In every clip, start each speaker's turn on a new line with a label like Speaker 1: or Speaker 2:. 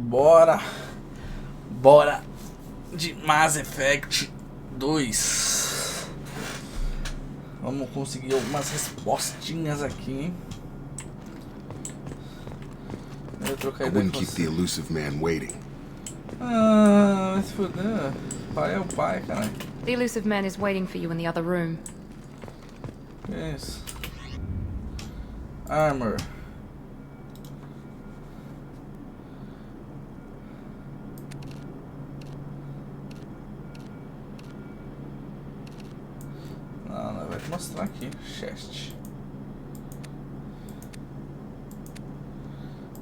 Speaker 1: Bora! Bora de Mass Effect 2. Vamos conseguir algumas respostinhas aqui, hein? Eu vou trocar ideia com você. Ah, vai se foder. Pai é o pai, caralho.
Speaker 2: The Illusive man is waiting for you in the other room.
Speaker 1: Que é isso? Armor. Não, vai te mostrar aqui. Chest.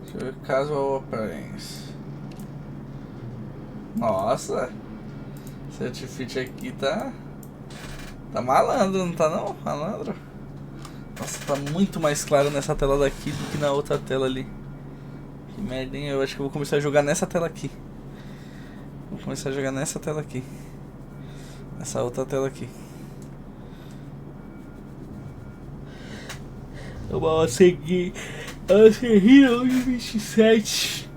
Speaker 1: Deixa eu ver. Casual Appearance. Nossa. Esse outfit aqui tá malandro, não tá não? Malandro. Nossa, tá muito mais claro nessa tela daqui do que na outra tela ali. Que merda, hein? Eu acho que eu vou começar a jogar nessa tela aqui. Vou começar a jogar nessa tela aqui. Nessa outra tela aqui. Vamos seguir. Vamos seguir hoje 27.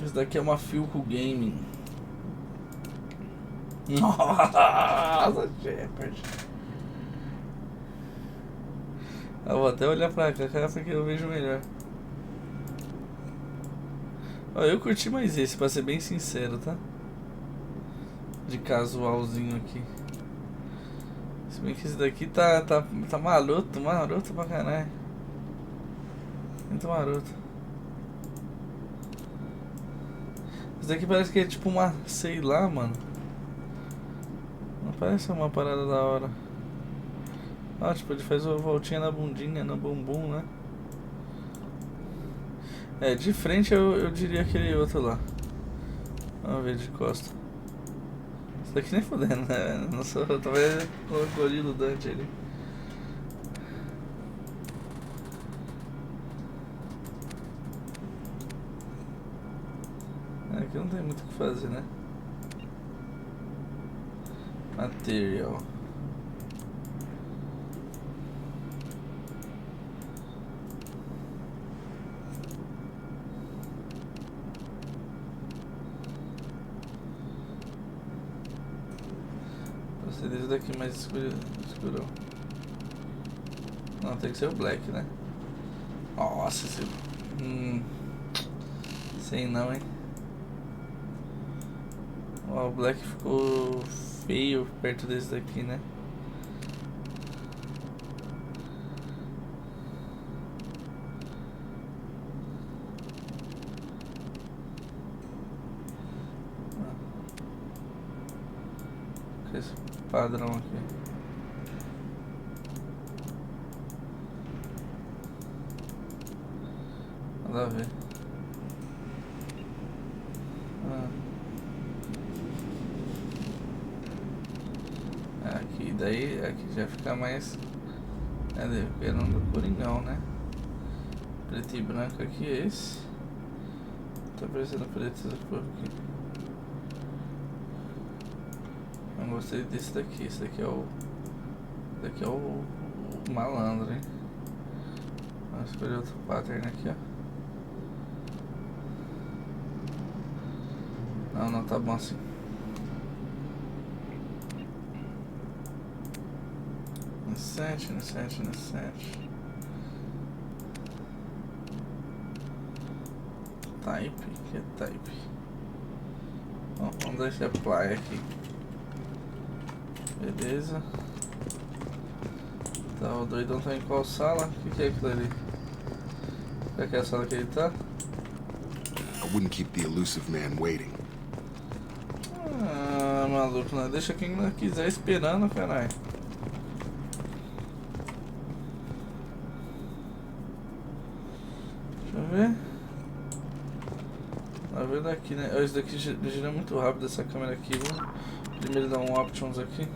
Speaker 1: Isso daqui é uma Philco Gaming. Nossa, Shepard. Eu vou até olhar pra cá porque eu vejo melhor. Ó, eu curti mais esse, pra ser bem sincero, tá? De casualzinho aqui. Se bem que esse daqui tá maroto pra caralho. Muito maroto. Esse daqui parece que é tipo uma, sei lá, mano. Não parece uma parada da hora. Ah, tipo, ele faz uma voltinha na bundinha, no bumbum, né? É, de frente eu diria aquele outro lá. Vamos ver de costa. Isso daqui nem fodendo, né? Não sou, talvez o gorilo Dante ali. Aqui não tem muito o que fazer, né? Material. Gostei desse daqui mais escurão. Não, tem que ser o black, né? Nossa, esse... sei não, hein? Ó, o black ficou feio perto desse daqui, né? Esse padrão aqui. Nada a ver. Aqui, daí aqui já fica mais. Cadê? Querendo do Coringão, né? Preto e branco aqui é esse. Tá parecendo preto essa porra aqui. Eu gostei desse daqui. Esse daqui é o. Esse daqui é o malandro, hein? Vamos escolher outro pattern aqui, ó. Não, tá bom assim. No 7. Type, que é type? Bom, vamos dar esse apply aqui. Beleza. Tá, o doidão tá em qual sala? O que é aquilo ali? Será que é a sala que ele tá?
Speaker 3: I wouldn't keep the Illusive man waiting.
Speaker 1: Ah, maluco, não deixa quem não quiser esperando, caralho. Deixa eu ver. Vai ver daqui, né? Esse daqui gira muito rápido, essa câmera aqui. Vamos primeiro dar um options aqui.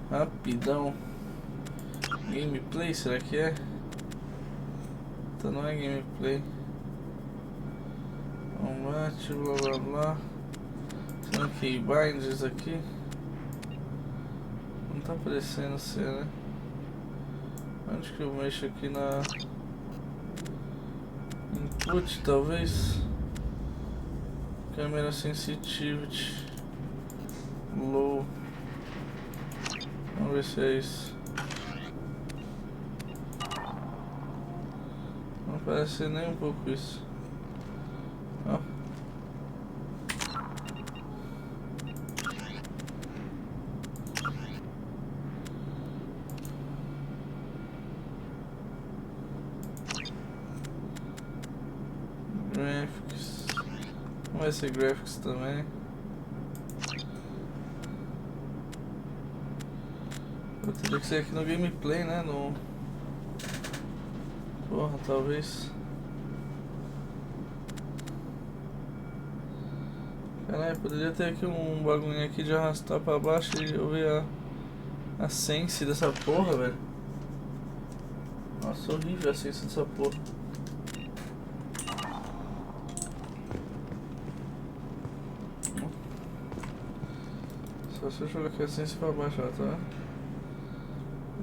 Speaker 1: Rapidão. Gameplay, será que é? Então não é gameplay. Combate, blá blá blá. Será que binders aqui? Não tá aparecendo ser, né? Onde que eu mexo aqui na... Input, talvez? Câmera sensitivity. Low. Vamos ver se é isso. Não parece nem um pouco isso. Ó. Graphics. Não vai ser graphics também. Eu teria que ser aqui no gameplay, né? No... Porra, talvez. Caralho, poderia ter aqui um bagulho aqui de arrastar pra baixo e eu ver a sense dessa porra, velho. Nossa, horrível a sense dessa porra. Só se eu jogar aqui a sense pra baixo, ó, tá?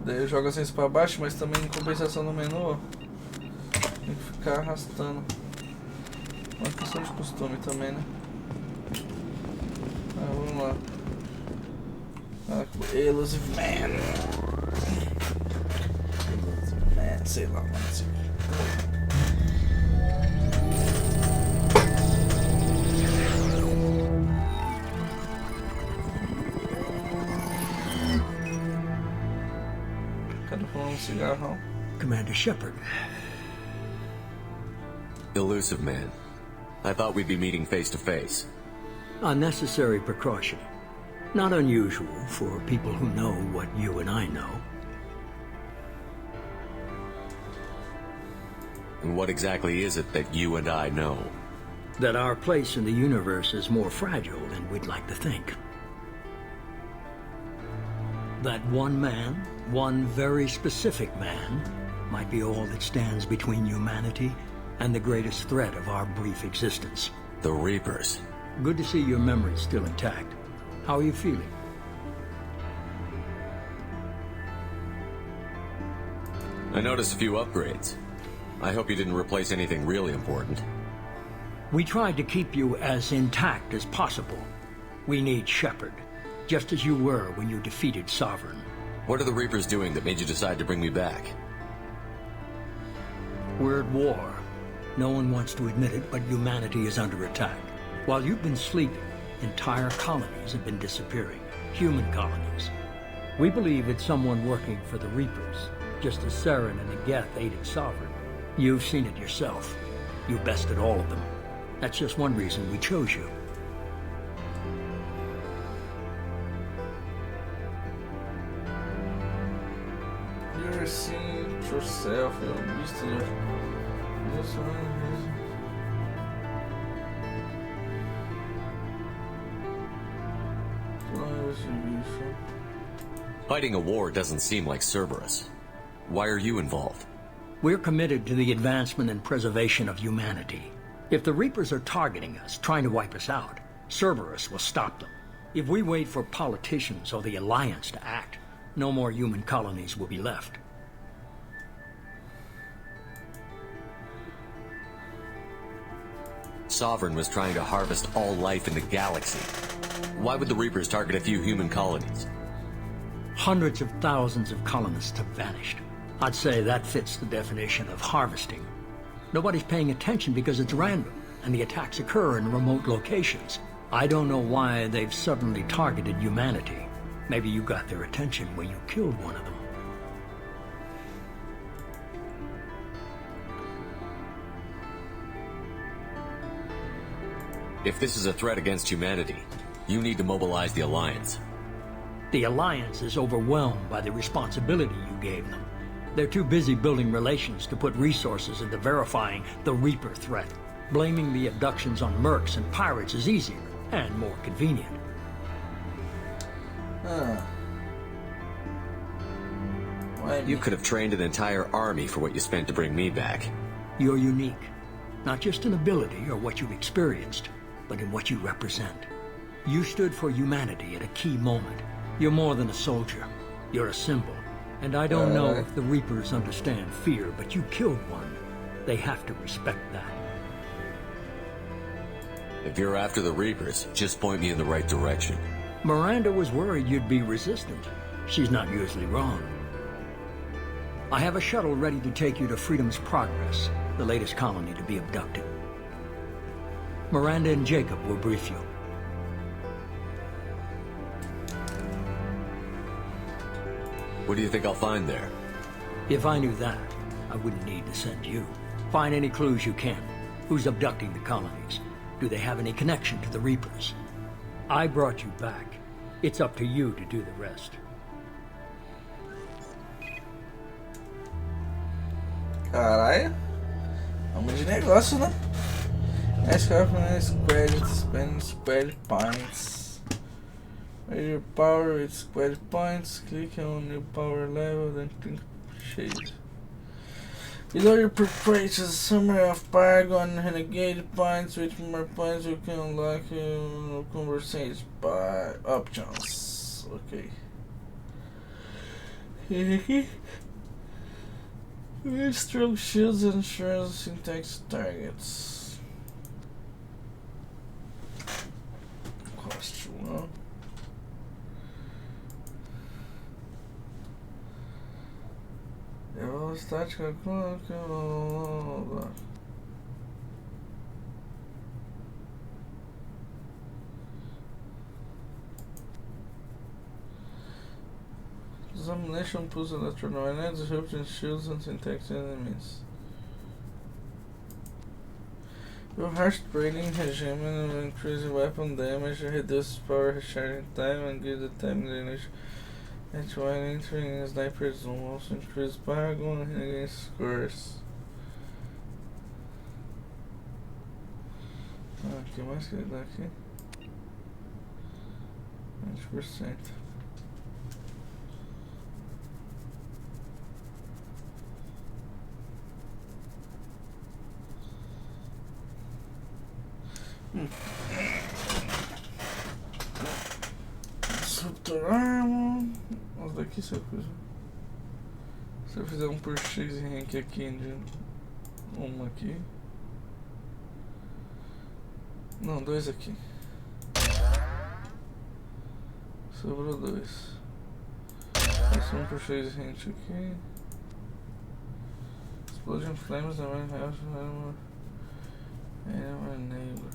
Speaker 1: Daí eu jogo a sense pra baixo, mas também em compensação no menu, ó, tem que ficar arrastando. Uma questão de costume também, né? Ah, vamos lá. Ah, Illusive Man. Illusive Man, sei lá, mano. Cada um cigarrão.
Speaker 4: Commander Shepard.
Speaker 5: Elusive man. I thought we'd be meeting face to face.
Speaker 4: A necessary precaution. Not unusual for people who know what you and I know.
Speaker 5: And what exactly is it that you and I know?
Speaker 4: That our place in the universe is more fragile than we'd like to think. That one man, one very specific man, might be all that stands between humanity and the greatest threat of our brief existence.
Speaker 5: The Reapers.
Speaker 4: Good to see your memory's still intact. How are you feeling?
Speaker 5: I noticed a few upgrades. I hope you didn't replace anything really important.
Speaker 4: We tried to keep you as intact as possible. We need Shepard, just as you were when you defeated Sovereign.
Speaker 5: What are the Reapers doing that made you decide to bring me back?
Speaker 4: We're at war. No one wants to admit it, but humanity is under attack. While you've been sleeping, entire colonies have been disappearing. Human colonies. We believe it's someone working for the Reapers, just as Saren and the Geth aided Sovereign. You've seen it yourself. You bested all of them. That's just one reason we chose you.
Speaker 1: You ever seen yourself, you beast in this one.
Speaker 5: Fighting a war doesn't seem like Cerberus. Why are you involved?
Speaker 4: We're committed to the advancement and preservation of humanity. If the Reapers are targeting us, trying to wipe us out, Cerberus will stop them. If we wait for politicians or the Alliance to act, no more human colonies will be left.
Speaker 5: Sovereign was trying to harvest all life in the galaxy. Why would the Reapers target a few human colonies?
Speaker 4: Hundreds of thousands of colonists have vanished. I'd say that fits the definition of harvesting. Nobody's paying attention because it's random, and the attacks occur in remote locations. I don't know why they've suddenly targeted humanity. Maybe you got their attention when you killed one of them.
Speaker 5: If this is a threat against humanity, you need to mobilize the Alliance.
Speaker 4: The Alliance is overwhelmed by the responsibility you gave them. They're too busy building relations to put resources into verifying the Reaper threat. Blaming the abductions on mercs and pirates is easier and more convenient.
Speaker 5: You could have trained an entire army for what you spent to bring me back.
Speaker 4: You're unique, not just in ability or what you've experienced, but in what you represent. You stood for humanity at a key moment. You're more than a soldier. You're a symbol. And I don't know if the Reapers understand fear, but you killed one. They have to respect that.
Speaker 5: If you're after the Reapers, just point me in the right direction.
Speaker 4: Miranda was worried you'd be resistant. She's not usually wrong. I have a shuttle ready to take you to Freedom's Progress, the latest colony to be abducted. Miranda and Jacob will brief you.
Speaker 5: What do you think I'll find there?
Speaker 4: If I knew that, I wouldn't need to send you. Find any clues you can. Who's abducting the colonies? Do they have any connection to the Reapers? I brought you back. It's up to you to do the rest.
Speaker 1: Caralho. Vamos de negócio, né? Spend square points. Measure power with square points. Click on new power level, then click shade. Below your purchase summary of Paragon Renegade points. With more points, you can unlock conversation by options. Okay. Strong shields and insurance syntax targets. Cost 1. Estática. Examination pulls electromagnetic disruption shields and syntax enemies. Your harsh training regime will increase weapon damage, reduce power recharging time, and give the time damage. And while entering in sniper zone, also increase Paragon against scores. Ah, o que mais que ele dá aqui? 20%. Disruptor Armor. Os daqui se eu fizer um por X e rank aqui de uma aqui. Não, 2 aqui. Sobrou 2. Esse um por X e rank aqui. Explosion Flames and Health Armor. Neighbor.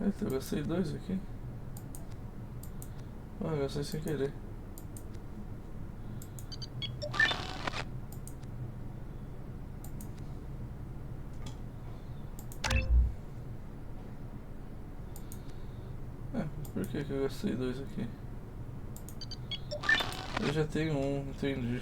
Speaker 1: Eita, eu gastei 2 aqui. Ah, eu gastei sem querer. Por que eu gastei 2 aqui? Eu já tenho um, entendi.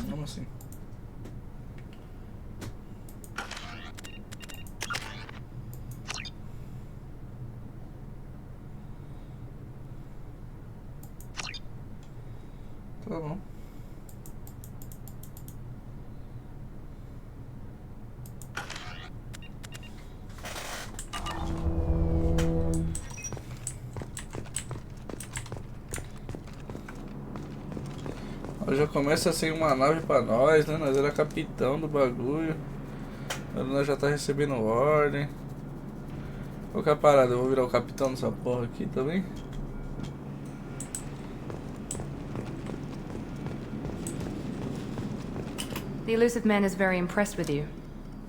Speaker 1: Como assim? Tá bom. Já começa sem uma nave pra nós, né? Nós era capitão do bagulho. Agora nós já tá recebendo ordem. Qual que é a parada? Eu vou virar o capitão dessa porra aqui também?
Speaker 2: The Illusive Man is very impressed with you.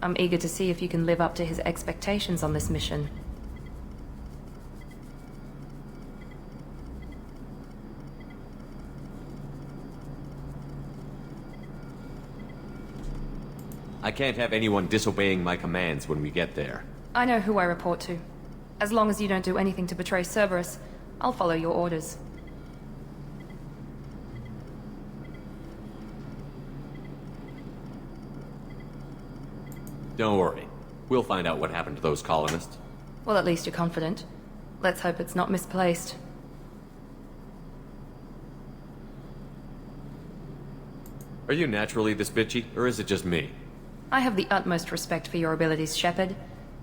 Speaker 2: I'm eager to see if you can live up to his expectations on this mission.
Speaker 5: I can't have anyone disobeying my commands when we get there.
Speaker 2: I know who I report to. As long as you don't do anything to betray Cerberus, I'll follow your orders.
Speaker 5: Don't worry. We'll find out what happened to those colonists.
Speaker 2: Well, at least you're confident. Let's hope it's not misplaced.
Speaker 5: Are you naturally this bitchy, or is it just me?
Speaker 2: I have the utmost respect for your abilities, Shepard.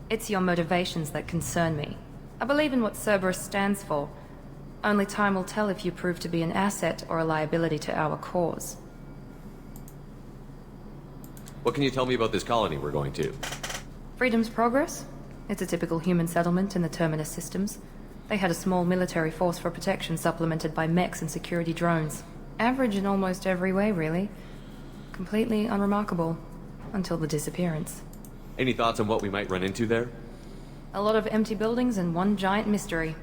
Speaker 2: It's your motivations that concern me. I believe in what Cerberus stands for. Only time will tell if you prove to be an asset or a liability to our cause.
Speaker 5: What can you tell me about this colony we're going to?
Speaker 2: Freedom's Progress? It's a typical human settlement in the Terminus systems. They had a small military force for protection supplemented by mechs and security drones. Average in almost every way, really. Completely unremarkable. Until the disappearance.
Speaker 5: Any thoughts on what we might run into there?
Speaker 2: A lot of empty buildings and one giant mystery.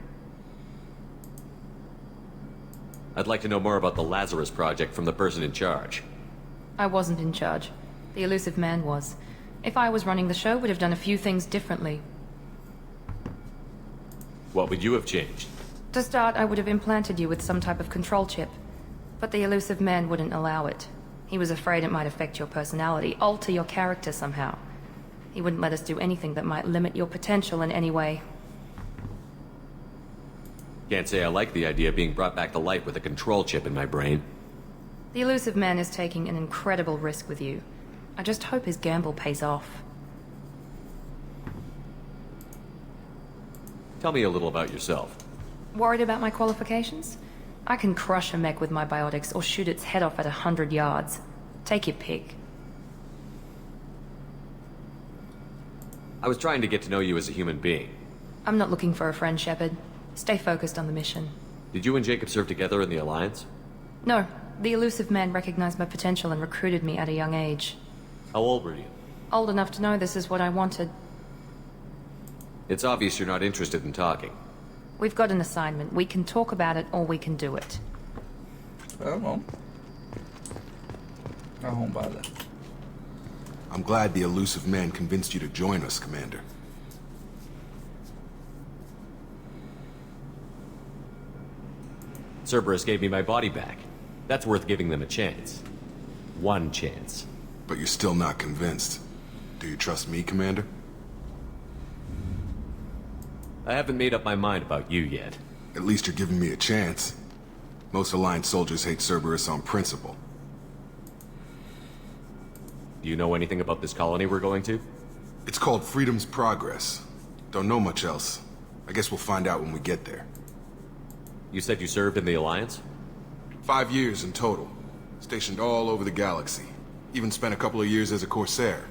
Speaker 5: I'd like to know more about the Lazarus Project from the person in charge.
Speaker 2: I wasn't in charge. The Illusive Man was. If I was running the show, would have done a few things differently.
Speaker 5: What would you have changed?
Speaker 2: To start, I would have implanted you with some type of control chip. But the Illusive Man wouldn't allow it. He was afraid it might affect your personality, alter your character somehow. He wouldn't let us do anything that might limit your potential in any way.
Speaker 5: Can't say I like the idea of being brought back to life with a control chip in my brain.
Speaker 2: The Illusive Man is taking an incredible risk with you. I just hope his gamble pays off.
Speaker 5: Tell me a little about yourself.
Speaker 2: Worried about my qualifications? I can crush a mech with my biotics or shoot its head off at 100 yards. Take your pick.
Speaker 5: I was trying to get to know you as a human being.
Speaker 2: I'm not looking for a friend, Shepard. Stay focused on the mission.
Speaker 5: Did you and Jacob serve together in the Alliance?
Speaker 2: No. The Illusive Man recognized my potential and recruited me at a young age.
Speaker 5: How old were you?
Speaker 2: Old enough to know this is what I wanted.
Speaker 5: It's obvious you're not interested in talking.
Speaker 2: We've got an assignment. We can talk about it or we can do it.
Speaker 1: Tá bom. Arrombada.
Speaker 3: I'm glad the Illusive Man convinced you to join us, Commander.
Speaker 5: Cerberus gave me my body back. That's worth giving them a chance. One chance.
Speaker 3: But you're still not convinced. Do you trust me, Commander?
Speaker 5: I haven't made up my mind about you yet.
Speaker 3: At least you're giving me a chance. Most Alliance soldiers hate Cerberus on principle.
Speaker 5: Do you know anything about this colony we're going to?
Speaker 3: It's called Freedom's Progress. Don't know much else. I guess we'll find out when we get there.
Speaker 5: You said you served in the Alliance?
Speaker 3: 5 years in total. Stationed all over the galaxy. Even spent a couple of years as a Corsair.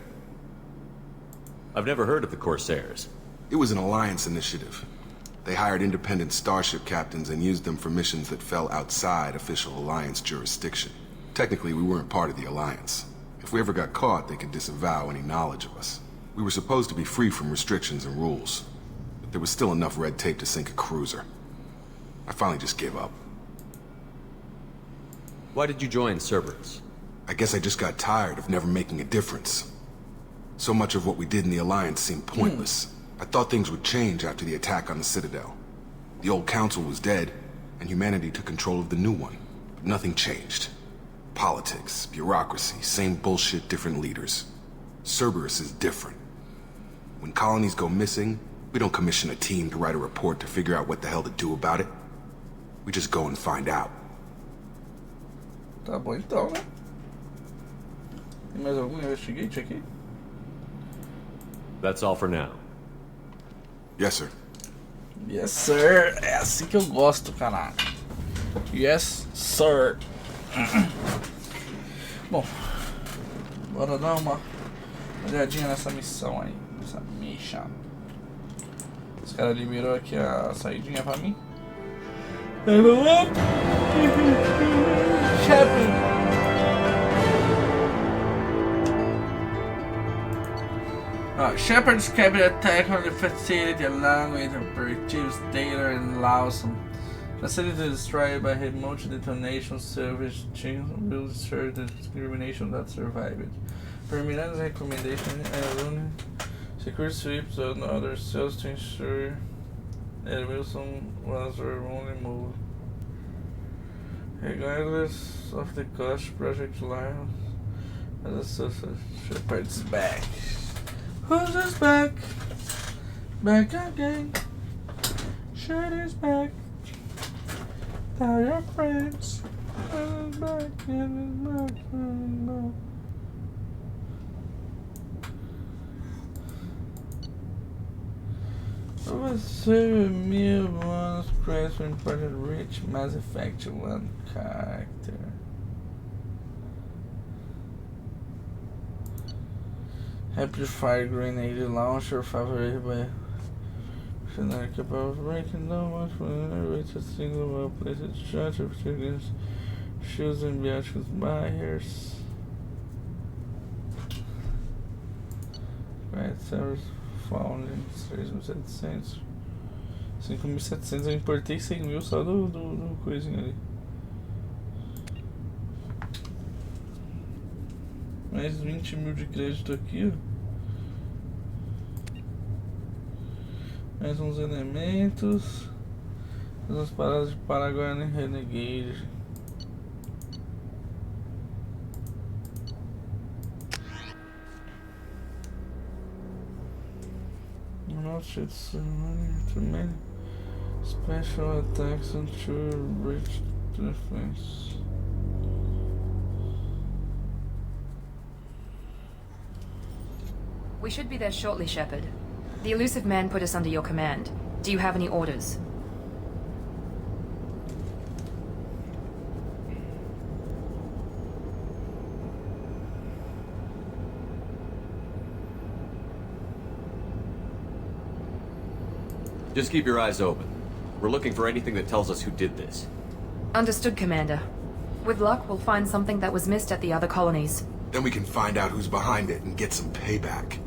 Speaker 5: I've never heard of the Corsairs.
Speaker 3: It was an Alliance initiative. They hired independent starship captains and used them for missions that fell outside official Alliance jurisdiction. Technically, we weren't part of the Alliance. If we ever got caught, they could disavow any knowledge of us. We were supposed to be free from restrictions and rules. But there was still enough red tape to sink a cruiser. I finally just gave up.
Speaker 5: Why did you join Cerberus?
Speaker 3: I guess I just got tired of never making a difference. So much of what we did in the Alliance seemed pointless. I thought things would change after the attack on the Citadel. The old council was dead, and humanity took control of the new one. But nothing changed. Politics, bureaucracy, same bullshit, different leaders. Cerberus is different. When colonies go missing, we don't commission a team to write a report to figure out what the hell to do about it. We just go and find out.
Speaker 1: Tá bom então, né? Tem mais algum investigate aqui?
Speaker 5: That's all for now.
Speaker 3: Yes, sir.
Speaker 1: Yes, sir. É assim que eu gosto, caralho. Yes, sir. Bom, bora dar uma olhadinha nessa missão aí. Essa mission. Os caras liberou aqui a saidinha pra mim. Vamos lá. Shepard. Shepard's cabinet attack on the facility along with operatives data and Lawson. Facility destroyed by remote detonation service team will destroy the discrimination that survived. Permanent recommendation and secure sweeps on other cells to ensure that Wilson was only moved. Regardless of the cost, Project Lion as a Shepard's back. Who's this back? Back again. Shit is back. Tell your friends. It's back, it's back, it's back. Over 7 million bonus credits for imported rich Mass Effect 1 character. Amplifier grenade launcher favored by generic capable of breaking down much when it's a single well placed structure against shields and bióticos barriers. Right, servers found em 3.700. 5.700 eu importei 100 mil só do coisinho ali. Mais 20 mil de crédito aqui, ó. Mais uns elementos. Umas paradas de Paraguai Renegade. Not shit, too many special attacks and to breach defense.
Speaker 2: We should be there shortly, Shepard. The Illusive man put us under your command. Do you have any orders?
Speaker 5: Just keep your eyes open. We're looking for anything that tells us who did this.
Speaker 2: Understood, Commander. With luck, we'll find something that was missed at the other colonies.
Speaker 3: Then we can find out who's behind it and get some payback.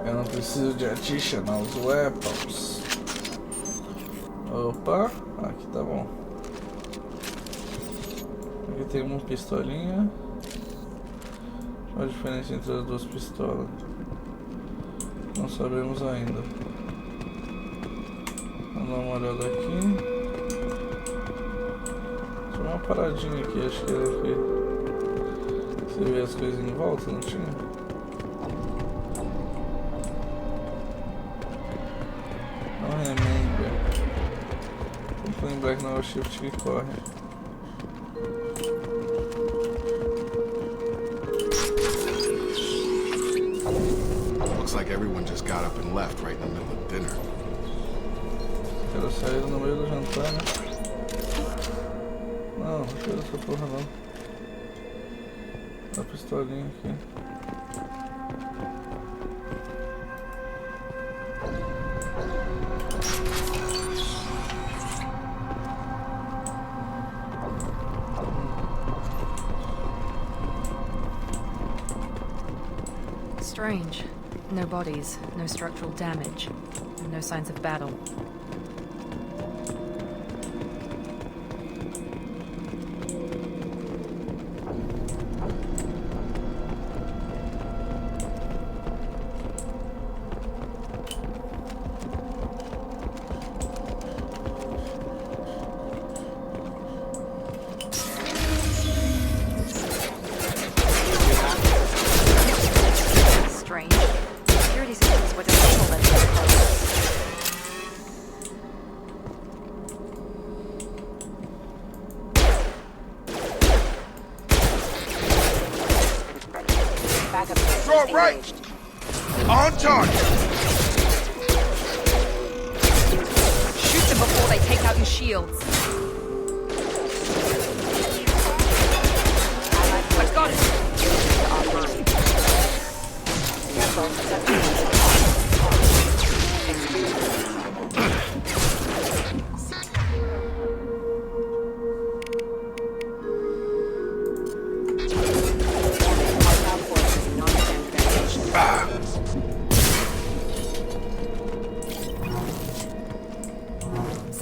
Speaker 1: Eu não preciso de additional weapons. Opa, aqui tá bom. Aqui tem uma pistolinha. Qual a diferença entre as duas pistolas? Não sabemos ainda. Vamos dar uma olhada aqui. Tinha uma paradinha aqui, acho que era aqui. Você vê as coisas em volta, não tinha? Não remember. Tem que lembrar que não é o shift que corre.
Speaker 3: Looks like everyone just got up and left right in the middle of dinner.
Speaker 1: Quero sair no meio do jantar, né? Não, não quero essa porra não. A pistolinha aqui.
Speaker 2: Strange. No bodies, no structural damage, and no signs of battle. Security systems were disabled at this point.
Speaker 3: Short right! On target!
Speaker 2: Shoot them before they take out your shields. I've got it.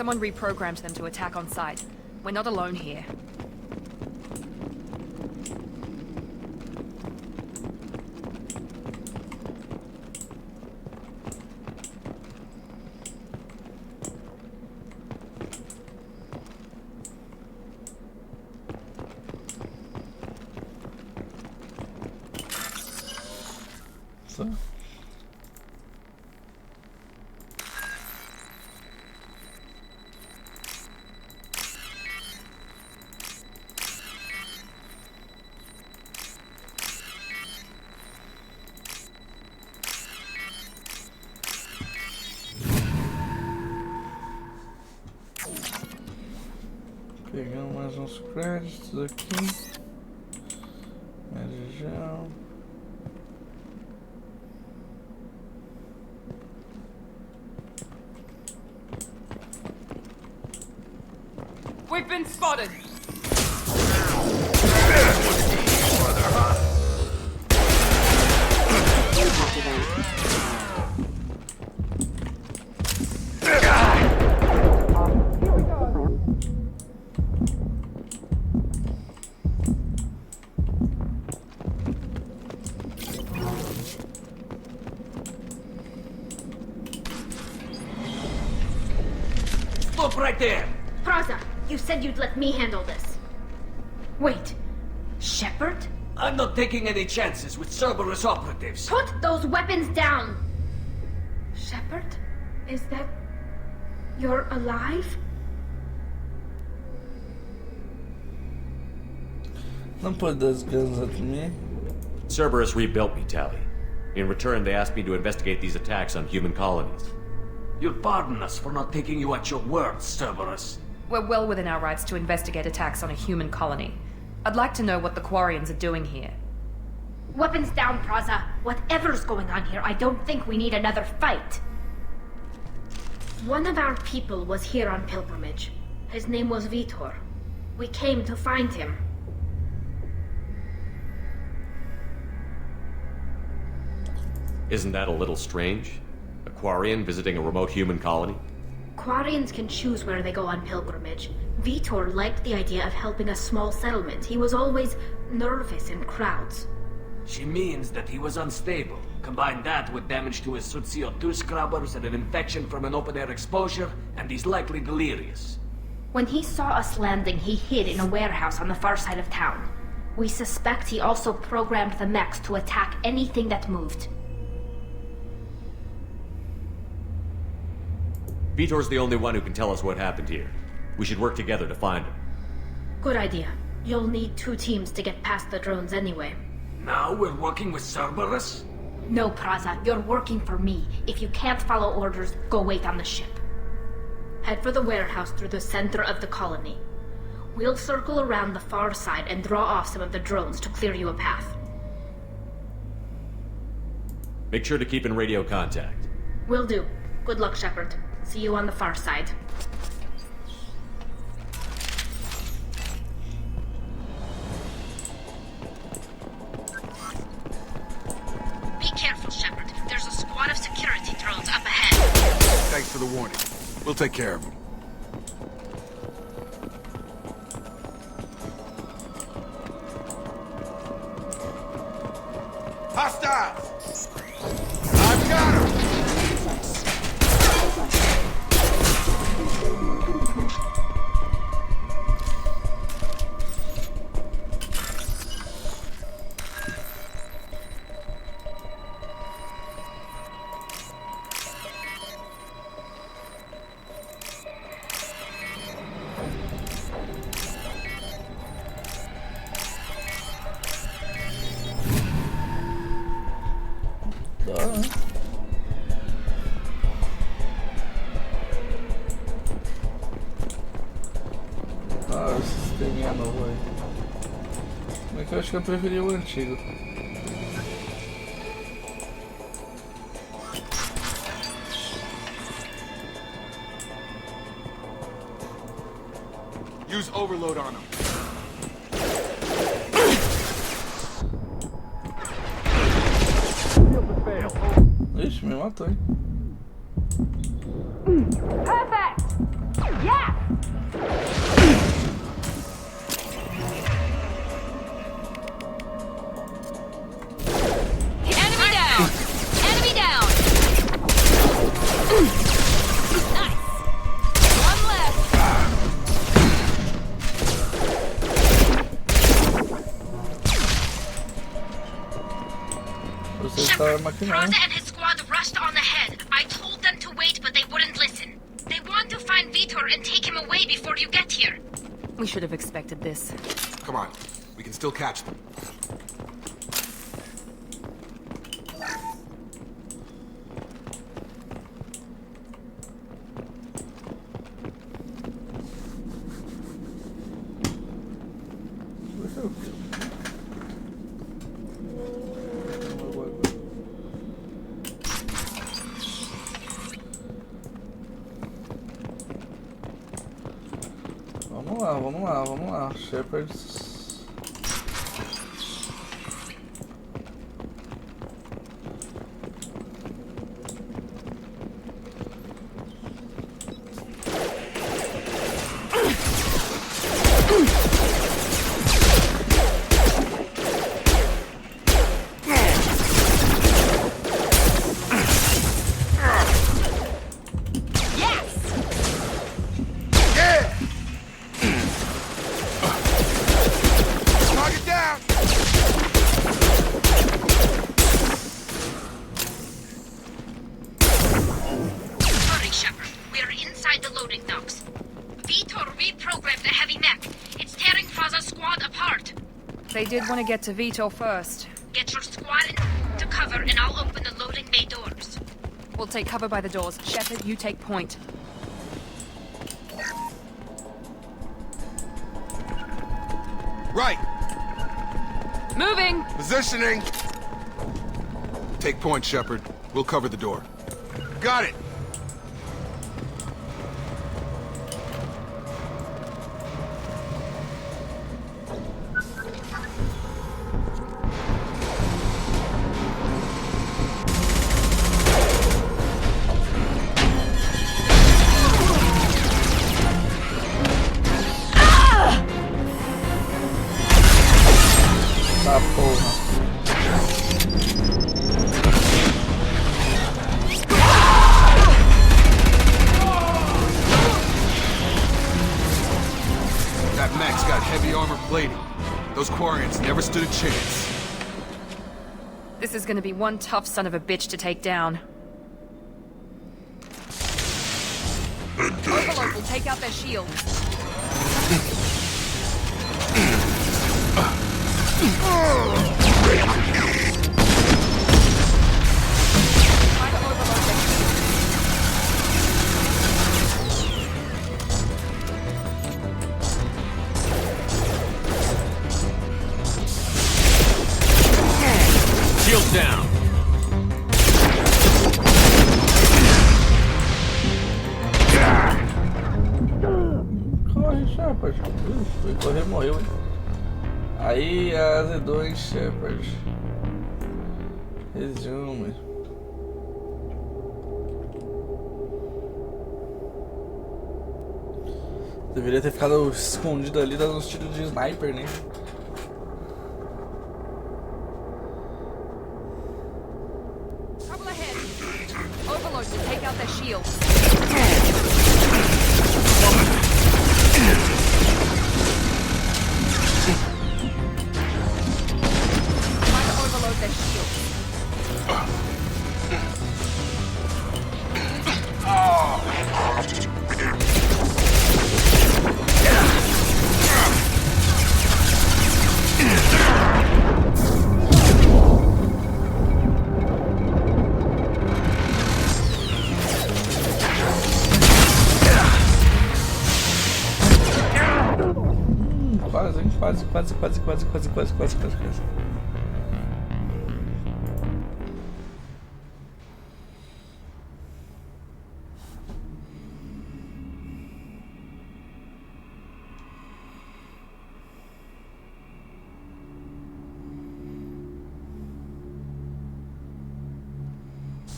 Speaker 2: Someone reprogrammed them to attack on sight. We're not alone here.
Speaker 1: So. Pegamos mais uns créditos aqui. Região.
Speaker 2: We've been spotted!
Speaker 6: Stop right there!
Speaker 7: Praza, you said you'd let me handle this. Wait, Shepard?
Speaker 6: I'm not taking any chances with Cerberus operatives.
Speaker 7: Put those weapons down! Shepard? Is that... you're alive?
Speaker 1: Don't put those guns at me.
Speaker 5: Cerberus rebuilt me, TALI. In return, they asked me to investigate these attacks on human colonies.
Speaker 6: You'll pardon us for not taking you at your word, Cerberus.
Speaker 2: We're well within our rights to investigate attacks on a human colony. I'd like to know what the Quarians are doing here.
Speaker 7: Weapons down, Praza. Whatever's going on here, I don't think we need another fight. One of our people was here on pilgrimage. His name was Vitor. We came to find him.
Speaker 5: Isn't that a little strange? A Quarian visiting a remote human colony?
Speaker 7: Quarians can choose where they go on pilgrimage. Vitor liked the idea of helping a small settlement. He was always nervous in crowds.
Speaker 6: She means that he was unstable. Combine that with damage to his CO2 scrubbers and an infection from an open-air exposure, and he's likely delirious.
Speaker 7: When he saw us landing, he hid in a warehouse on the far side of town. We suspect he also programmed the mechs to attack anything that moved.
Speaker 5: Vitor's the only one who can tell us what happened here. We should work together to find him.
Speaker 7: Good idea. You'll need 2 teams to get past the drones anyway.
Speaker 6: Now we're working with Cerberus?
Speaker 7: No, Praza, you're working for me. If you can't follow orders, go wait on the ship. Head for the warehouse through the center of the colony. We'll circle around the far side and draw off some of the drones to clear you a path.
Speaker 5: Make sure to keep in radio contact.
Speaker 7: Will do. Good luck, Shepard. See you on the far side. Be careful, Shepard. There's a squad of security drones up ahead.
Speaker 3: Thanks for the warning. We'll take care of them. Hostiles! I've got him!
Speaker 1: Ah, esse sisteminha novo aí. Mas que eu acho que eu preferia o antigo.
Speaker 3: Use overload on them.
Speaker 1: Ixi, me matou, hein?
Speaker 7: Perfect!
Speaker 2: Yeah! Enemy down! Enemy down! Nice! One left!
Speaker 1: Você está maquinando.
Speaker 7: Prada and his squad rushed on ahead. I told them to wait, but they wouldn't listen. They want to find Vitor and take him away before you get here.
Speaker 2: We should have expected this.
Speaker 3: Come on, we can still catch them.
Speaker 1: Vamos lá, Shepherds.
Speaker 2: They did want to get to Vito first.
Speaker 7: Get your squad into cover and I'll open the loading bay doors.
Speaker 2: We'll take cover by the doors. Shepard, you take point.
Speaker 3: Right!
Speaker 2: Moving!
Speaker 3: Positioning! Take point, Shepard. We'll cover the door. Got it!
Speaker 1: Tá, porra.
Speaker 3: That mech's got heavy armor plating. Those Quarians never stood a chance.
Speaker 2: This is gonna be one tough son of a bitch to take down. Overlord will take out their shield.
Speaker 6: Shield down.
Speaker 1: Corre, Shepard. Foi correr, morreu, hein? Aí azedou, hein, Shepard. Resume. Deveria ter ficado escondido ali, dando uns tiros de sniper, né?
Speaker 2: Trouble ahead. Overlord will take out their shield. Try to overload their shield.
Speaker 1: Quase.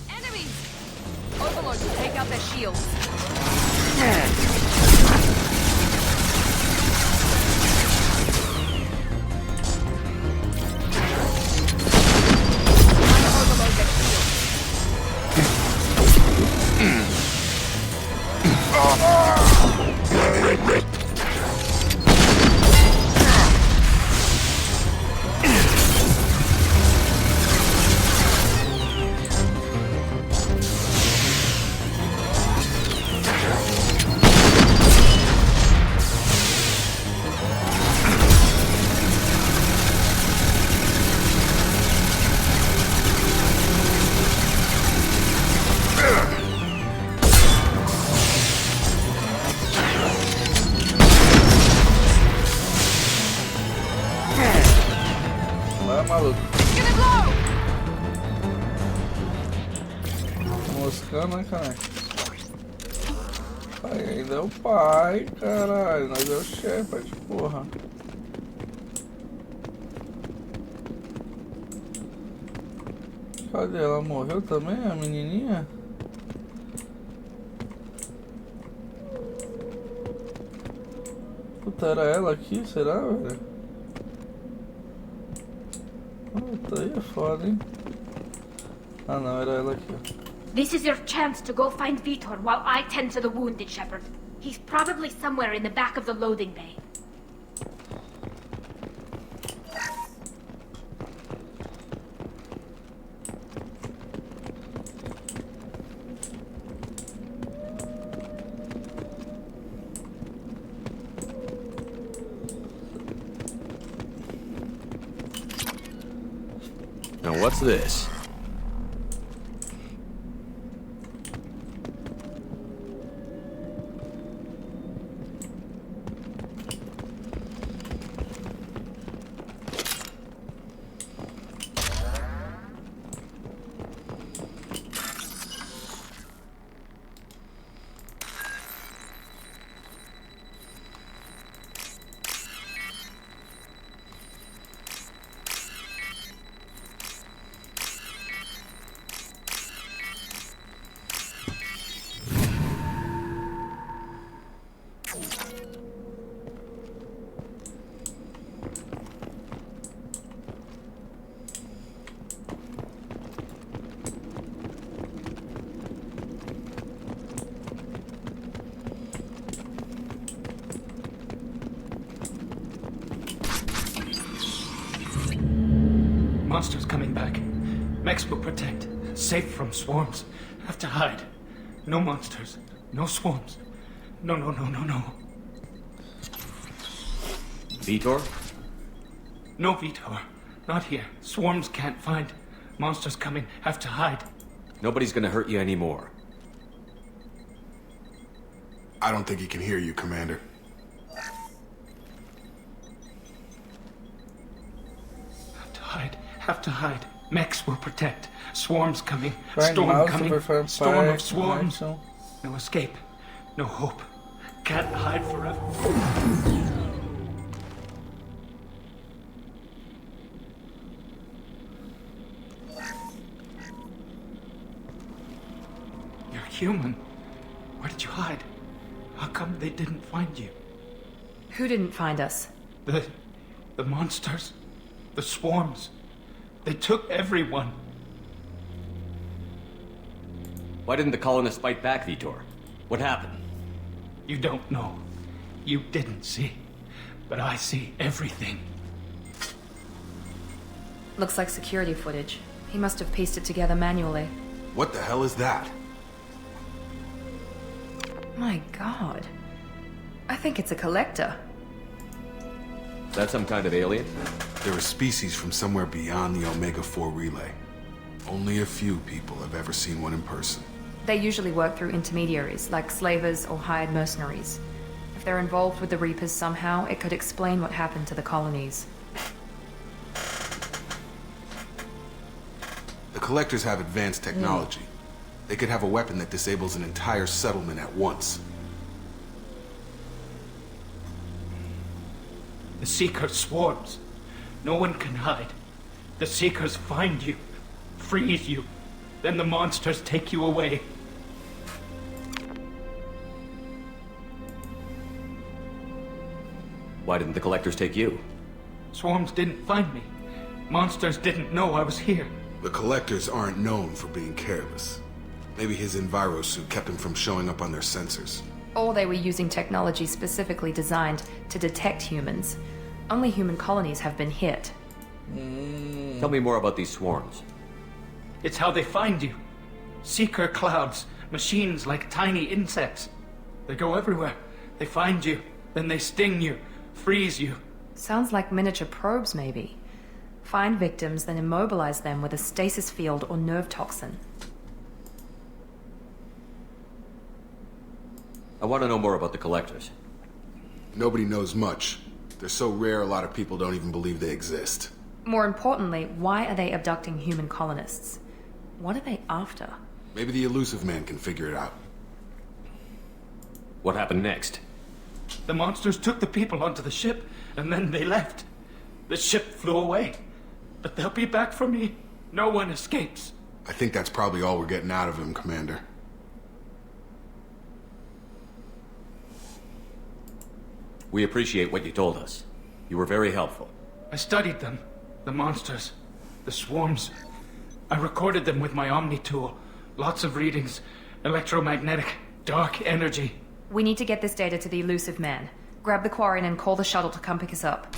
Speaker 2: Enemies! Overlord will take out their shields.
Speaker 1: buscando, né, cara? Pai ainda é o pai, caralho. Nós é o Shepard, porra. Cadê? Ela morreu também, a menininha? Puta, era ela aqui, será, velho? Puta, aí é foda, hein? Ah não, era ela aqui, ó.
Speaker 7: This is your chance to go find Vitor while I tend to the wounded, Shepard. He's probably somewhere in the back of the loading bay.
Speaker 5: Now what's this?
Speaker 6: Monsters coming back. Mechs will protect. Safe from swarms. Have to hide. No monsters. No swarms. No.
Speaker 5: Vitor?
Speaker 6: No Vitor. Not here. Swarms can't find. Monsters coming. Have to hide.
Speaker 5: Nobody's gonna hurt you anymore.
Speaker 3: I don't think he can hear you, Commander.
Speaker 6: Have to hide. Mechs will protect. Swarms coming.
Speaker 1: Vai
Speaker 6: Storm
Speaker 1: mal,
Speaker 6: coming.
Speaker 1: super
Speaker 6: Storm
Speaker 1: fan,
Speaker 6: of swarms.
Speaker 1: Marshall.
Speaker 6: No escape. No hope. Can't hide forever. You're human. Where did you hide? How come they didn't find you?
Speaker 2: Who didn't find us?
Speaker 6: The monsters. The swarms. They took everyone.
Speaker 5: Why didn't the colonists fight back, Vitor? What happened?
Speaker 6: You don't know. You didn't see. But I see everything.
Speaker 2: Looks like security footage. He must have pieced it together manually.
Speaker 3: What the hell is that?
Speaker 2: My god. I think it's a collector.
Speaker 5: Is that some kind of alien?
Speaker 3: They're a species from somewhere beyond the Omega-4 relay. Only a few people have ever seen one in person.
Speaker 2: They usually work through intermediaries, like slavers or hired mercenaries. If they're involved with the Reapers somehow, it could explain what happened to the colonies.
Speaker 3: The Collectors have advanced technology. They could have a weapon that disables an entire settlement at once.
Speaker 6: The Seeker swarms. No one can hide. The Seekers find you, freeze you, then the monsters take you away.
Speaker 5: Why didn't the collectors take you?
Speaker 6: Swarms didn't find me. Monsters didn't know I was here.
Speaker 3: The Collectors aren't known for being careless. Maybe his envirosuit kept him from showing up on their sensors.
Speaker 2: Or they were using technology specifically designed to detect humans. Only human colonies have been hit.
Speaker 5: Tell me more about these swarms.
Speaker 6: It's how they find you. Seeker clouds, machines like tiny insects. They go everywhere. They find you, then they sting you, freeze you.
Speaker 2: Sounds like miniature probes, maybe. Find victims, then immobilize them with a stasis field or nerve toxin.
Speaker 5: I want to know more about the collectors.
Speaker 3: Nobody knows much. They're so rare a lot of people don't even believe they exist.
Speaker 2: More importantly, why are they abducting human colonists? What are they after?
Speaker 3: Maybe the Illusive man can figure it out.
Speaker 5: What happened next?
Speaker 6: The monsters took the people onto the ship, and then they left. The ship flew away. But they'll be back for me. No one escapes.
Speaker 3: I think that's probably all we're getting out of him, Commander.
Speaker 5: We appreciate what you told us. You were very helpful.
Speaker 6: I studied them. The monsters. The swarms. I recorded them with my Omni tool. Lots of readings. Electromagnetic. Dark energy.
Speaker 2: We need to get this data to the Illusive man. Grab the Quarian and call the shuttle to come pick us up.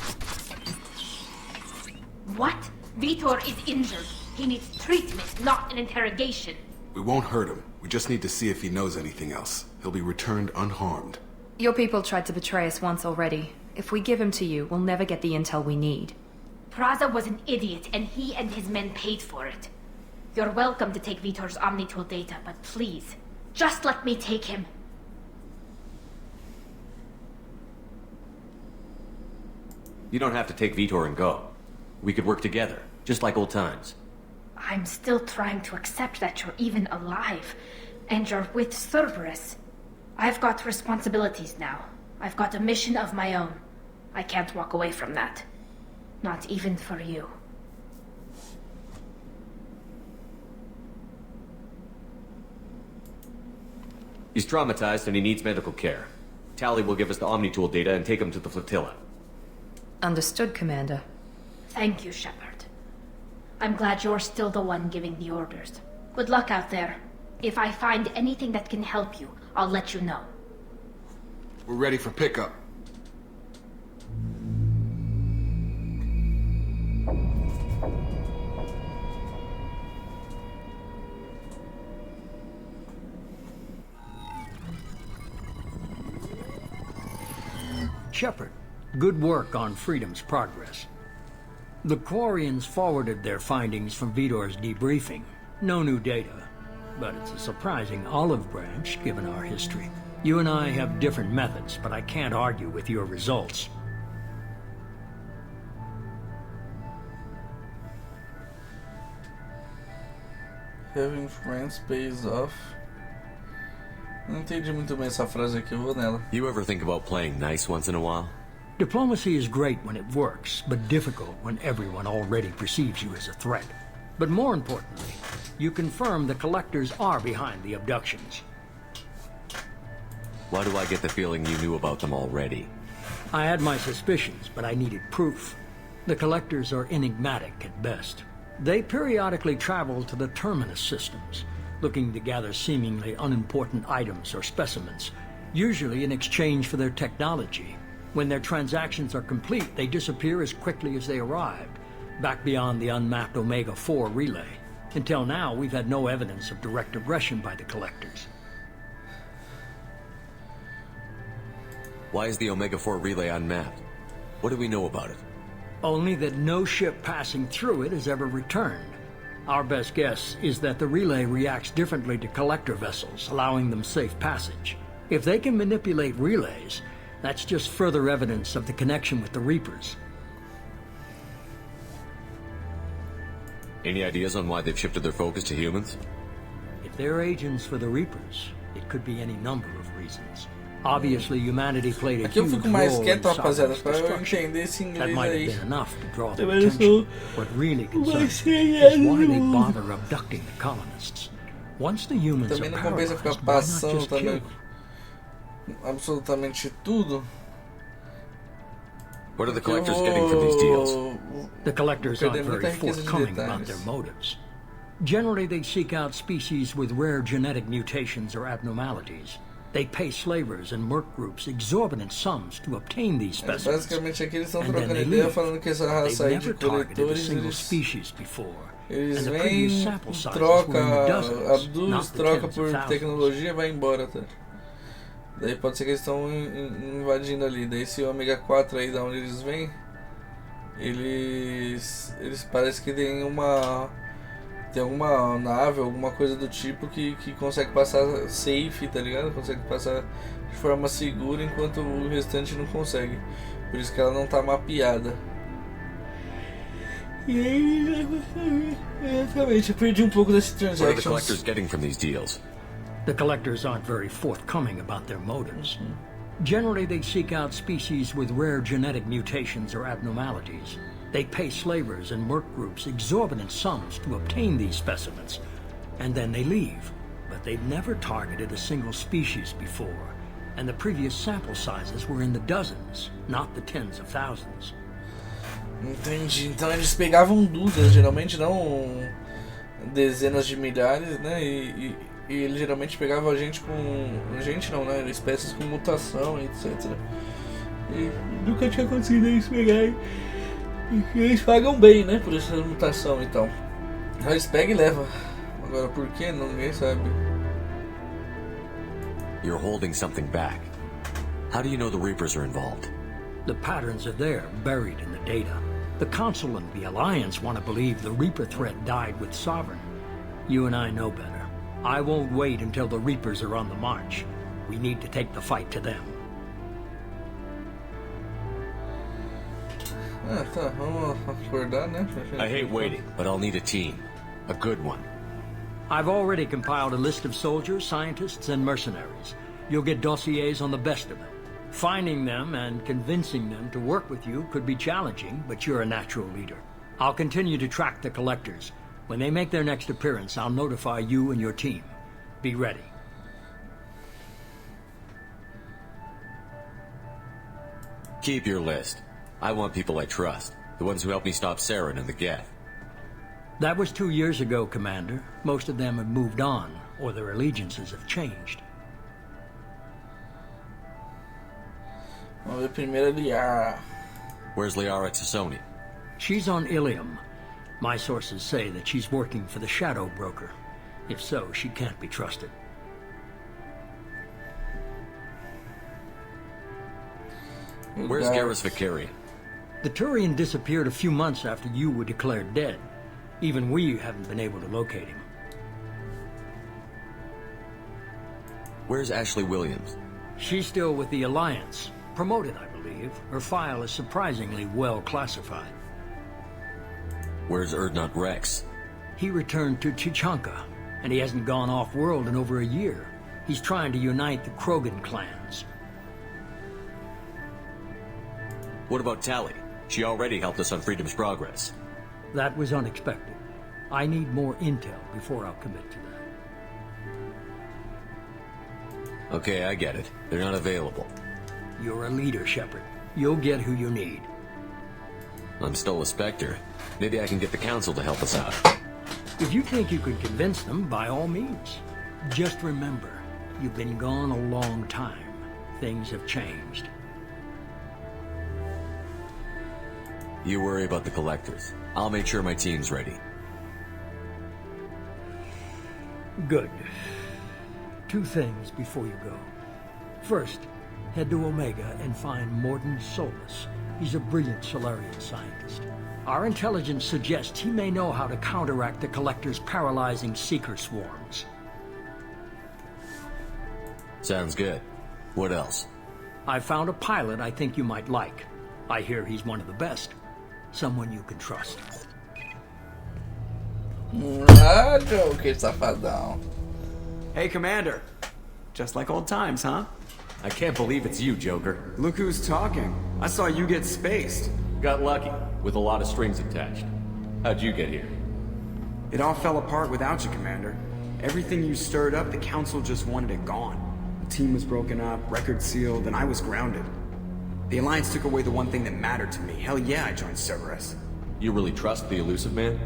Speaker 7: What? Vitor is injured. He needs treatment, not an interrogation.
Speaker 3: We won't hurt him. We just need to see if he knows anything else. He'll be returned unharmed.
Speaker 2: Your people tried to betray us once already. If we give him to you, we'll never get the intel we need.
Speaker 7: Praza was an idiot, and he and his men paid for it. You're welcome to take Vitor's Omnitool data, but please, just let me take him.
Speaker 5: You don't have to take Vitor and go. We could work together, just like old times.
Speaker 7: I'm still trying to accept that you're even alive, and you're with Cerberus. I've got responsibilities now. I've got a mission of my own. I can't walk away from that. Not even for you.
Speaker 5: He's traumatized and he needs medical care. TALI will give us the Omnitool data and take him to the flotilla.
Speaker 2: Understood, Commander.
Speaker 7: Thank you, Shepard. I'm glad you're still the one giving the orders. Good luck out there. If I find anything that can help you, I'll let you know.
Speaker 3: We're ready for pickup.
Speaker 4: Shepard, good work on Freedom's progress. The Quarians forwarded their findings from Vitor's debriefing. No new data, but it's a surprising olive branch given our history. You and I have different methods, but I can't argue with your results.
Speaker 1: Having friends pays off. Não entendi muito bem essa frase aqui, eu vou nela.
Speaker 5: You ever think about playing nice once in a while?
Speaker 4: Diplomacy is great when it works, but difficult when everyone already perceives you as a threat. But more importantly, you confirm the collectors are behind the abductions.
Speaker 5: Why do I get the feeling you knew about them already?
Speaker 4: I had my suspicions, but I needed proof. The collectors are enigmatic at best. They periodically travel to the terminus systems, looking to gather seemingly unimportant items or specimens, usually in exchange for their technology. When their transactions are complete, they disappear as quickly as they arrived, back beyond the unmapped Omega-4 relay. Until now, we've had no evidence of direct aggression by the collectors.
Speaker 5: Why is the Omega-4 relay unmapped? What do we know about it?
Speaker 4: Only that no ship passing through it has ever returned. Our best guess is that the relay reacts differently to collector vessels, allowing them safe passage. If they can manipulate relays, that's just further evidence of the connection with the Reapers.
Speaker 5: Any ideas on why they've shifted their focus to humans?
Speaker 4: If they're agents for the Reapers, it could be any number of reasons. Obviously, humanity played a
Speaker 1: Aqui eu
Speaker 4: huge
Speaker 1: fico mais
Speaker 4: role in
Speaker 1: quieto, rapaziada,
Speaker 4: Sodom's
Speaker 1: pra eu
Speaker 4: destruction.
Speaker 1: entender esse
Speaker 4: That
Speaker 1: inglês
Speaker 4: might have
Speaker 1: aí.
Speaker 4: been enough to draw their
Speaker 1: Mas eu
Speaker 4: attention.
Speaker 1: sou
Speaker 4: What really
Speaker 1: mais
Speaker 4: concerns me
Speaker 1: chegado
Speaker 4: is why
Speaker 1: no
Speaker 4: they
Speaker 1: mundo.
Speaker 4: bother abducting the colonists. Once the humans
Speaker 1: Também
Speaker 4: are
Speaker 1: não compensa ficar
Speaker 4: paralyzed, why not
Speaker 1: passando
Speaker 4: just kill
Speaker 1: também
Speaker 4: them?
Speaker 1: absolutamente tudo.
Speaker 5: What are the
Speaker 1: Porque eu
Speaker 5: collectors getting from these deals?
Speaker 4: The collectors
Speaker 1: perder
Speaker 4: aren't
Speaker 1: muita
Speaker 4: very
Speaker 1: riqueza de
Speaker 4: forthcoming about
Speaker 1: detalhes.
Speaker 4: their motives. Generally, they seek out species with rare genetic mutations or abnormalities. They pay slavers and merc groups exorbitant sums to obtain these
Speaker 1: Mas
Speaker 4: specimens.
Speaker 1: basicamente aqui eles estão
Speaker 4: And then
Speaker 1: trocando
Speaker 4: they
Speaker 1: ideia
Speaker 4: leave.
Speaker 1: falando que essa raça
Speaker 4: They've
Speaker 1: aí de
Speaker 4: never targeted a
Speaker 1: coletores
Speaker 4: single
Speaker 1: eles
Speaker 4: species before.
Speaker 1: Eles
Speaker 4: And the previous
Speaker 1: vêm,
Speaker 4: sample sizes
Speaker 1: troca,
Speaker 4: were in the dozens,
Speaker 1: abduz,
Speaker 4: not the
Speaker 1: troca
Speaker 4: tens
Speaker 1: por
Speaker 4: of thousands.
Speaker 1: tecnologia e vai embora, tá? Daí pode ser que eles estão invadindo ali. Daí esse ômega 4 aí da onde eles vêm, eles parece que tem alguma nave, alguma coisa do tipo que consegue passar safe, tá ligado? Consegue passar de forma segura enquanto o restante não consegue. Por isso que ela não tá mapeada. E aí, exatamente, eu perdi um pouco desse
Speaker 5: What are the
Speaker 1: transactions.
Speaker 5: collectors getting from these deals?
Speaker 4: The collectors aren't very forthcoming about their motives. Generally, they seek out species with rare genetic mutations or abnormalities. They pay slavers and work groups exorbitant sums to obtain these specimens, and then they leave. But they've never targeted a single species before, and the previous sample sizes were in the dozens, not the tens of thousands.
Speaker 1: Entendi. Então eles pegavam dúzias, geralmente não dezenas de milhares, né? E ele geralmente pegava gente com... gente não, né? Espécies com mutação, etc. E nunca tinha conseguido eles pegarem. E eles pagam bem, né? Por essa mutação, então. Eles pegam e levam. Agora por que? Ninguém sabe.
Speaker 5: You're holding something back. How do you know the Reapers are involved?
Speaker 4: The patterns are there, buried in the data. The Council and the Alliance want to believe the Reaper threat died with Sovereign. You and I know better. I won't wait until the Reapers are on the march. We need to take the fight to them.
Speaker 1: Tá, vamos acordar, né?
Speaker 5: I hate waiting, but I'll need a team. A good one.
Speaker 4: I've already compiled a list of soldiers, scientists, and mercenaries. You'll get dossiers on the best of them. Finding them and convincing them to work with you could be challenging, but you're a natural leader. I'll continue to track the collectors. When they make their next appearance, I'll notify you and your team. Be ready.
Speaker 5: Keep your list. I want people I trust. The ones who helped me stop Saren and the Geth.
Speaker 4: That was 2 years ago, Commander. Most of them have moved on, or their allegiances have changed.
Speaker 1: Vamos ver primeiro a Liara.
Speaker 5: Where's Liara Tassoni?
Speaker 4: She's on Ilium. My sources say that she's working for the Shadow Broker. If so, she can't be trusted.
Speaker 5: Where's Garrus Vicarian?
Speaker 4: The Turian disappeared a few months after you were declared dead. Even we haven't been able to locate him.
Speaker 5: Where's Ashley Williams?
Speaker 4: She's still with the Alliance. Promoted, I believe. Her file is surprisingly well classified.
Speaker 5: Where's Erdnot Rex?
Speaker 4: He returned to Chichanka, and he hasn't gone off-world in over a year. He's trying to unite the Krogan clans.
Speaker 5: What about TALI? She already helped us on Freedom's Progress.
Speaker 4: That was unexpected. I need more intel before I'll commit to that.
Speaker 5: Okay, I get it. They're not available.
Speaker 4: You're a leader, Shepard. You'll get who you need.
Speaker 5: I'm still a Spectre. Maybe I can get the Council to help us out.
Speaker 4: If you think you could convince them, by all means. Just remember, you've been gone a long time. Things have changed.
Speaker 5: You worry about the Collectors. I'll make sure my team's ready.
Speaker 4: Good. 2 things before you go. First, head to Omega and find Mordin Solus. He's a brilliant Solarian scientist. Our intelligence suggests he may know how to counteract the Collector's paralyzing Seeker swarms.
Speaker 5: Sounds good. What else?
Speaker 4: I found a pilot I think you might like. I hear he's one of the best. Someone you can trust.
Speaker 1: Ah, Joker, safadão.
Speaker 8: Hey, Commander. Just like old times, huh?
Speaker 9: I can't believe it's you, Joker.
Speaker 8: Look who's talking. I saw you get spaced.
Speaker 9: Got lucky, with a lot of strings attached. How'd you get here?
Speaker 8: It all fell apart without you, Commander. Everything you stirred up, the Council just wanted it gone. The team was broken up, record sealed, and I was grounded. The Alliance took away the one thing that mattered to me. Hell yeah, I joined Cerberus.
Speaker 9: You really trust the Illusive Man?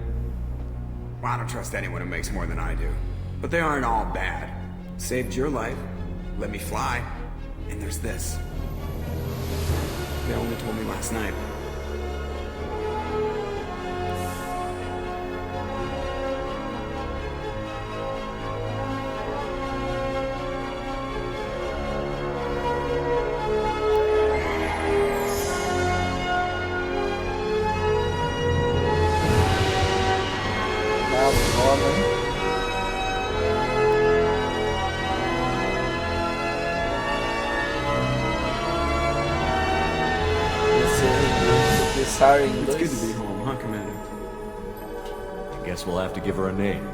Speaker 8: Well, I don't trust anyone who makes more than I do. But they aren't all bad. Saved your life, let me fly, and there's this. They only told me last night.
Speaker 1: Sorry,
Speaker 8: It's good to be home, huh, Commander?
Speaker 9: Guess we'll have to give her a name.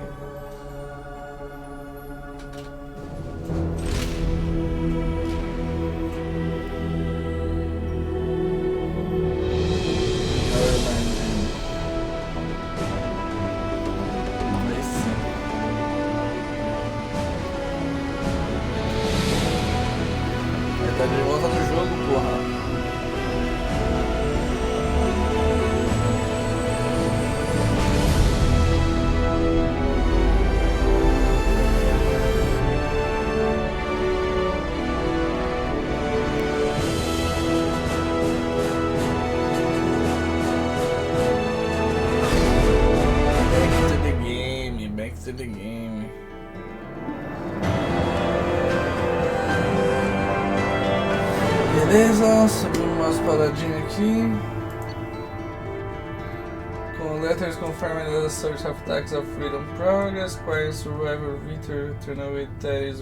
Speaker 1: Tá de volta no jogo, porra. Back to the game. Beleza, subimos umas paradinhas aqui. Com letters confirming that the search of attacks of freedom progress, acquiring survivor Victor, return away TALI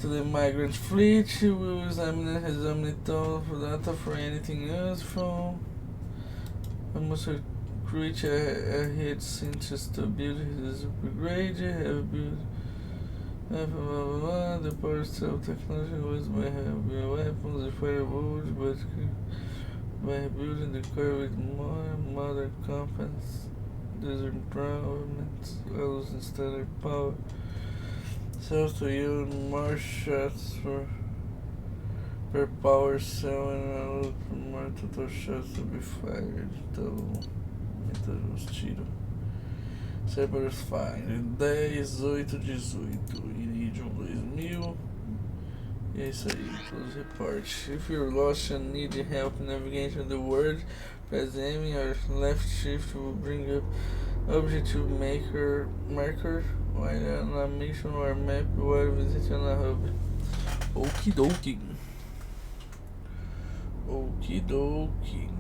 Speaker 1: to the migrant fleet. We will examine his omnital data for anything useful. I must recruit a head scientist to build his upgrade. Have built the power cell technology was by having weapons and fireballs, but by building the core with more modern components, these improvements allows standard power cells to yield more shots per power cell and allows for more total shots to be fired. Então, os tiros. Cerberus Fire 10/8/18 Iridium 2000. E é isso aí, close report. If you're lost and need help navigating the world, press M or left shift will bring up objective marker while on a mission or map while visiting a hub. Okidoki. Okidoki.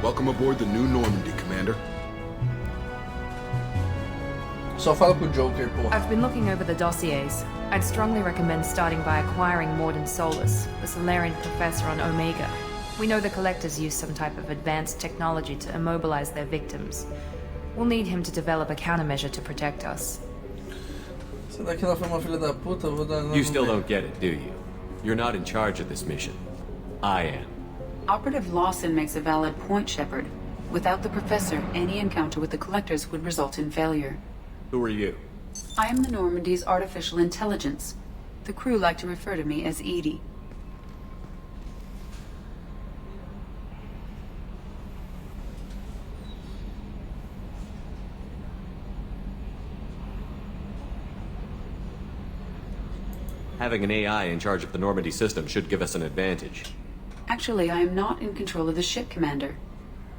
Speaker 3: Welcome aboard the new Normandy, Commander.
Speaker 1: Só fala com o Joker, porra.
Speaker 2: I've been looking over the dossiers. I'd strongly recommend starting by acquiring Morden Solus, the Solarian professor on Omega. We know the Collectors use some type of advanced technology to immobilize their victims. We'll need him to develop a countermeasure to protect us.
Speaker 1: Se daquela foi uma filha da puta, eu vou dar nome.
Speaker 9: You still don't get it, do you? You're not in charge of this mission. I am.
Speaker 10: Operative Lawson makes a valid point, Shepard. Without the Professor, any encounter with the Collectors would result in failure.
Speaker 9: Who are you?
Speaker 10: I am the Normandy's artificial intelligence. The crew like to refer to me as Edie.
Speaker 9: Having an AI in charge of the Normandy system should give us an advantage.
Speaker 10: Actually, I am not in control of the ship, Commander.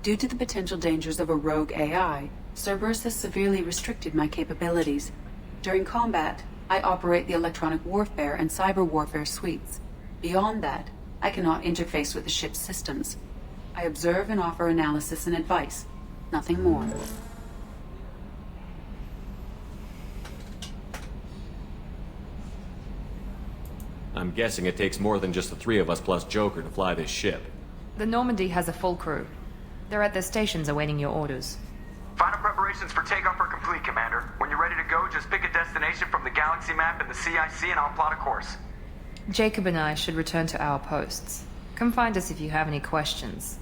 Speaker 10: Due to the potential dangers of a rogue AI, Cerberus has severely restricted my capabilities. During combat, I operate the electronic warfare and cyber warfare suites. Beyond that, I cannot interface with the ship's systems. I observe and offer analysis and advice. Nothing more.
Speaker 9: I'm guessing it takes more than just the three of us plus Joker to fly this ship.
Speaker 2: The Normandy has a full crew. They're at their stations awaiting your orders.
Speaker 11: Final preparations for takeoff are complete, Commander. When you're ready to go, just pick a destination from the galaxy map in the CIC and I'll plot a course.
Speaker 2: Jacob and I should return to our posts. Come find us if you have any questions.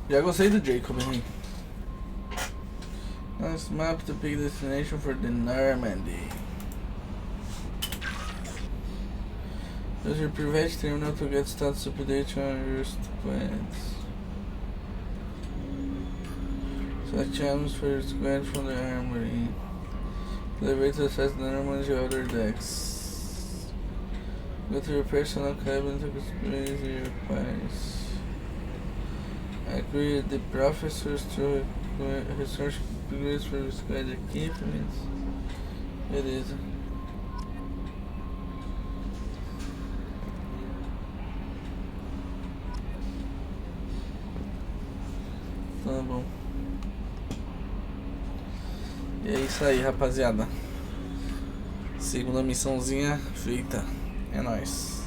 Speaker 1: Já gostei do Jacob, hein? Nice map to pick destination for the Normandy. Use your private terminal to get status update on your plans. Select channels for your squad from the armory. Elevate to access the Normandy other decks. Go to your personal cabin to experience your pies. Agree the professors to research upgrades for squad equipment. Beleza. Tá bom. E é isso aí, rapaziada. Segunda missãozinha feita. É nóis.